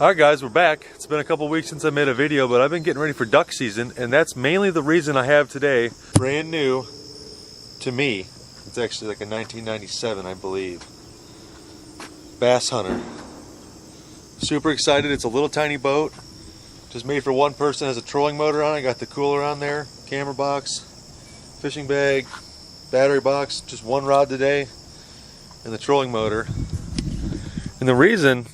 Alright guys, we're back. It's been a couple weeks since I made a video, but I've been getting ready for duck season, and that's mainly the reason I have today. Brand new to me. It's actually like a 1997, I believe. Bass Hunter. Super excited. It's a little tiny boat. Just made for one person. Has a trolling motor on it. Got the cooler on there, camera box, fishing bag, battery box. Just one rod today, and the trolling motor. And the reason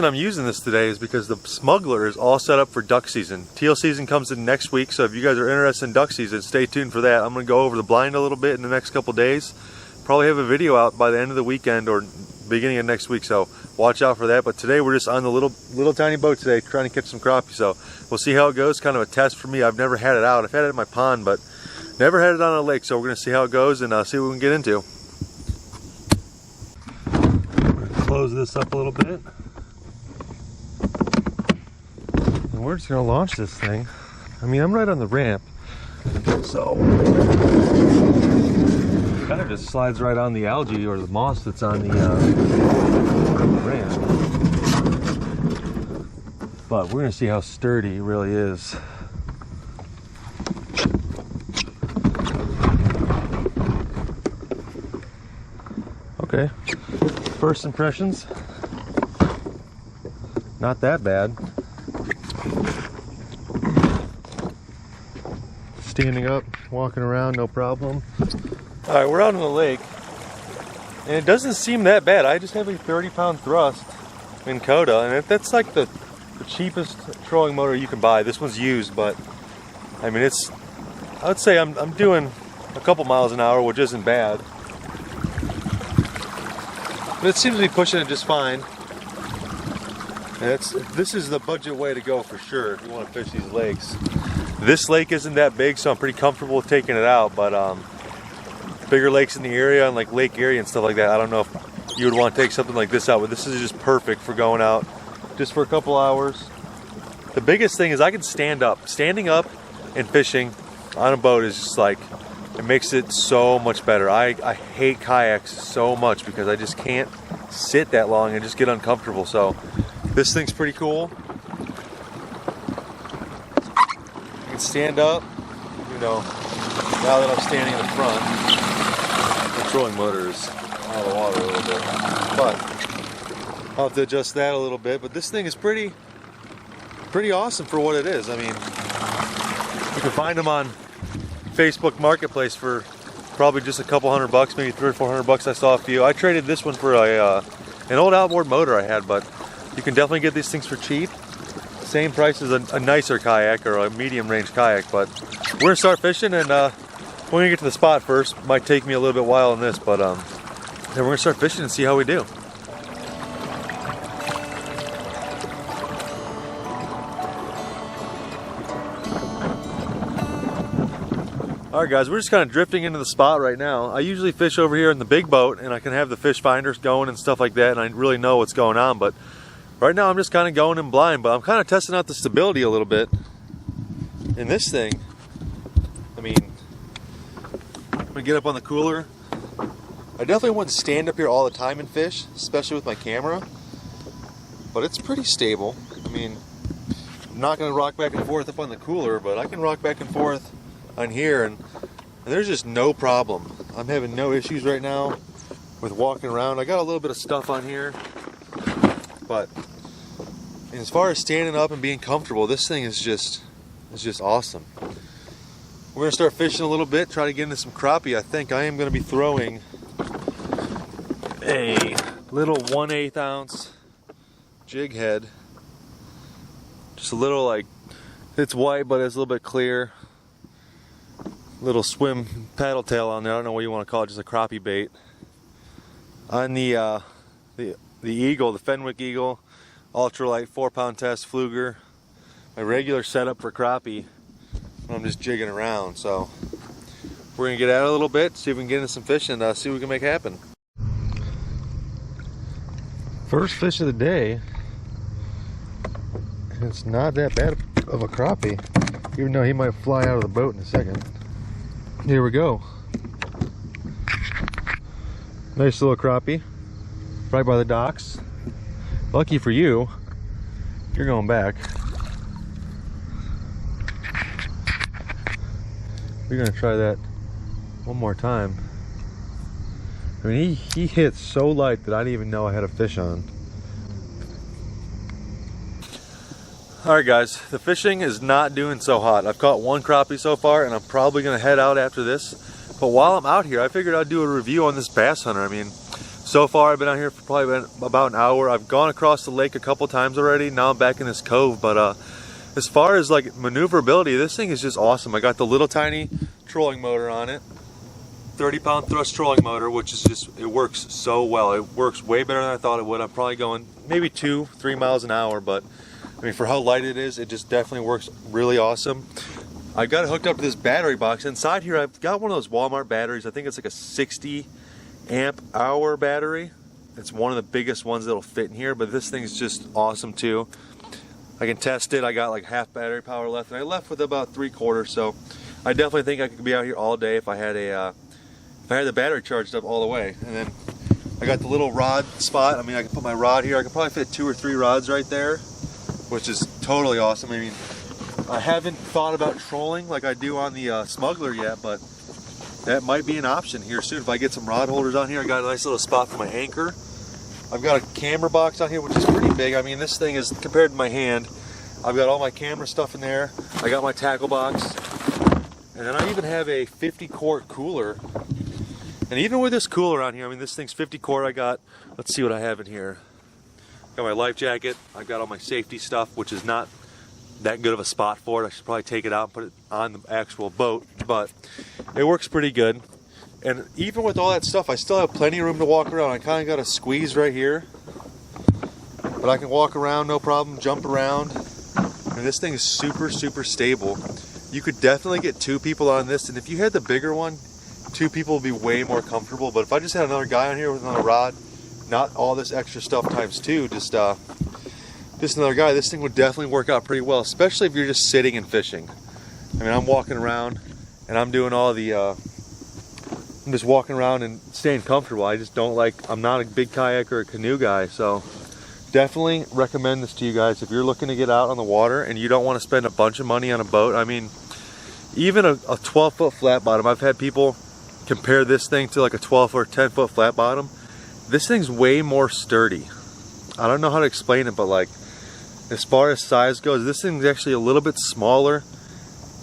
I'm using this today is because the Smuggler is all set up for duck season. Teal season comes in next week, so if you guys are interested in duck season, stay tuned for that. I'm going to go over the blind a little bit in the next couple days. Probably have a video out by the end of the weekend or beginning of next week, so watch out for that. But today we're just on the little tiny boat today trying to catch some crappie, so we'll see how it goes. Kind of a test for me. I've never had it out. I've had it in my pond, but never had it on a lake, so we're going to see how it goes and see what we can get into. Close this up a little bit. We're just going to launch this thing. I mean, I'm right on the ramp, so it kind of just slides right on the algae or the moss that's on the ramp. But we're going to see how sturdy it really is. Okay, first impressions, not that bad. Standing up, walking around, no problem. All right, we're out on the lake, and it doesn't seem that bad. I just have a 30-pound thrust in Coda, and that's like the cheapest trolling motor you can buy. This one's used, but I mean, I would say I'm doing a couple miles an hour, which isn't bad. But it seems to be pushing it just fine. And this is the budget way to go for sure if you want to fish these lakes. This lake isn't that big, so I'm pretty comfortable with taking it out, but bigger lakes in the area and like Lake Erie and stuff like that, I don't know if you would want to take something like this out, but this is just perfect for going out just for a couple hours. The biggest thing is I can stand up. Standing up and fishing on a boat is just like, it makes it so much better. I hate kayaks so much because I just can't sit that long and just get uncomfortable, so this thing's pretty cool. Stand up, you know, now that I'm standing in the front, the trolling motor is out of the water a little bit, but I'll have to adjust that a little bit. But this thing is pretty awesome for what it is. I mean, you can find them on Facebook Marketplace for probably just a couple $100, maybe $300 or $400. I saw a few. I traded this one for an old outboard motor I had, but you can definitely get these things for cheap. Same price as a nicer kayak or a medium range kayak, but we're gonna start fishing, and we're gonna get to the spot first. Might take me a little bit while on this, but then we're gonna start fishing and see how we do. Alright guys, we're just kind of drifting into the spot right now. I usually fish over here in the big boat, and I can have the fish finders going and stuff like that, and I really know what's going on, but right now I'm just kind of going in blind, but I'm kind of testing out the stability a little bit. And this thing, I mean, I'm gonna get up on the cooler. I definitely wouldn't stand up here all the time and fish, especially with my camera, but it's pretty stable. I mean, I'm not gonna rock back and forth up on the cooler, but I can rock back and forth on here, and there's just no problem. I'm having no issues right now with walking around. I got a little bit of stuff on here, but as far as standing up and being comfortable, this thing is just awesome. We're gonna start fishing a little bit, try to get into some crappie. I think I am gonna be throwing a little 1/8 ounce jig head. Just a little, like, it's white, but it's a little bit clear. Little swim paddle tail on there. I don't know what you want to call it, just a crappie bait. On the Eagle, the Fenwick Eagle, ultralight 4-pound test Fluger. My regular setup for crappie when I'm just jigging around. So we're gonna get out a little bit, see if we can get into some fish, and see what we can make happen. First fish of the day. It's not that bad of a crappie, even though he might fly out of the boat in a second. Here we go. Nice little crappie. right by the docks. Lucky for you, you're going back. We're gonna try that one more time. I mean, he hit so light that I didn't even know I had a fish on. All right, guys, the fishing is not doing so hot. I've caught one crappie so far, and I'm probably gonna head out after this. But while I'm out here, I figured I'd do a review on this bass hunter. I mean, so far I've been out here for probably about an hour. I've gone across the lake a couple times already. Now I'm back in this cove, but as far as like maneuverability, this thing is just awesome. I got the little tiny trolling motor on it, 30-pound thrust trolling motor, which is just, it works so well. It works way better than I thought it would. I'm probably going maybe 2-3 miles an hour, but I mean, for how light it is, it just definitely works really awesome. I got it hooked up to this battery box. Inside here, I've got one of those Walmart batteries. I think it's like a 60 amp hour battery. It's one of the biggest ones that'll fit in here, but this thing's just awesome too. I can test it. I got like half battery power left, and I left with about 3/4, so I definitely think I could be out here all day if I had the battery charged up all the way. And then I got the little rod spot. I mean, I can put my rod here. I can probably fit 2 or 3 rods right there, which is totally awesome. I mean, I haven't thought about trolling like I do on the Smuggler yet, but that might be an option here soon. If I get some rod holders on here, I got a nice little spot for my anchor. I've got a camera box on here, which is pretty big. I mean, this thing is, compared to my hand, I've got all my camera stuff in there. I got my tackle box. And then I even have a 50-quart cooler. And even with this cooler on here, I mean, this thing's 50-quart. I got, let's see what I have in here. Got my life jacket. I've got all my safety stuff, which is not that good of a spot for it. I should probably take it out and put it on the actual boat, but it works pretty good. And even with all that stuff, I still have plenty of room to walk around. I kind of got a squeeze right here, but I can walk around no problem, jump around. And this thing is super, super stable. You could definitely get 2 people on this, and if you had the bigger one, 2 people would be way more comfortable. But if I just had another guy on here with another rod, not all this extra stuff times 2, just another guy, this thing would definitely work out pretty well, especially if you're just sitting and fishing. I mean, I'm walking around and I'm doing all the, I'm just walking around and staying comfortable. I just don't like, I'm not a big kayak or a canoe guy, so definitely recommend this to you guys if you're looking to get out on the water and you don't want to spend a bunch of money on a boat. I mean, even a 12-foot flat bottom, I've had people compare this thing to like a 12 or 10-foot flat bottom. This thing's way more sturdy. I don't know how to explain it, but like, as far as size goes, this thing's actually a little bit smaller,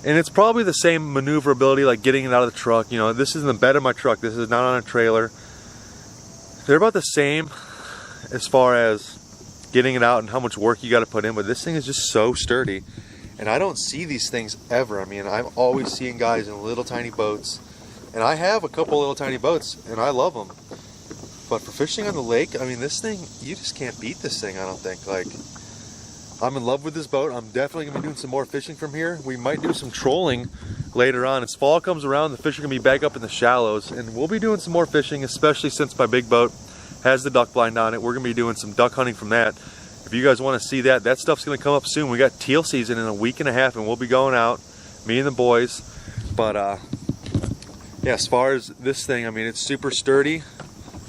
and it's probably the same maneuverability, like getting it out of the truck. You know, this is in the bed of my truck. This is not on a trailer. They're about the same as far as getting it out and how much work you got to put in, but this thing is just so sturdy, and I don't see these things ever. I mean, I'm always seeing guys in little tiny boats, and I have a couple little tiny boats, and I love them. But for fishing on the lake, I mean, this thing, you just can't beat this thing, I don't think. Like, I'm in love with this boat. I'm definitely going to be doing some more fishing from here. We might do some trolling later on. As fall comes around, the fish are going to be back up in the shallows, and we'll be doing some more fishing, especially since my big boat has the duck blind on it. We're going to be doing some duck hunting from that. If you guys want to see that, that stuff's going to come up soon. We got teal season in a week and a half, and we'll be going out, me and the boys. But yeah, as far as this thing, I mean, it's super sturdy.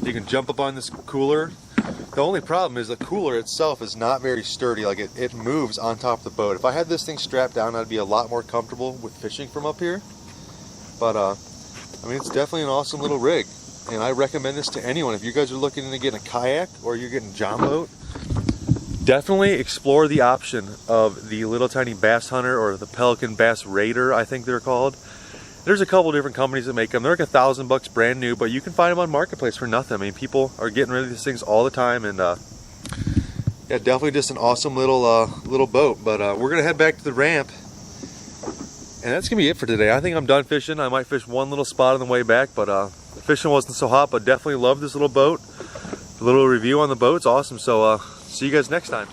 You can jump up on this cooler. The only problem is the cooler itself is not very sturdy. Like, it moves on top of the boat. If I had this thing strapped down, I'd be a lot more comfortable with fishing from up here. But I mean, it's definitely an awesome little rig, and I recommend this to anyone. If you guys are looking to get a kayak or you're getting a John boat, definitely explore the option of the little tiny bass hunter or the Pelican Bass Raider, I think they're called. There's a couple different companies that make them. They're like $1,000 brand new, but you can find them on Marketplace for nothing. I mean, people are getting rid of these things all the time, and yeah, definitely just an awesome little boat. But we're gonna head back to the ramp, and that's gonna be it for today. I think I'm done fishing. I might fish one little spot on the way back, but the fishing wasn't so hot. But definitely love this little boat. A little review on the boat's awesome. So see you guys next time.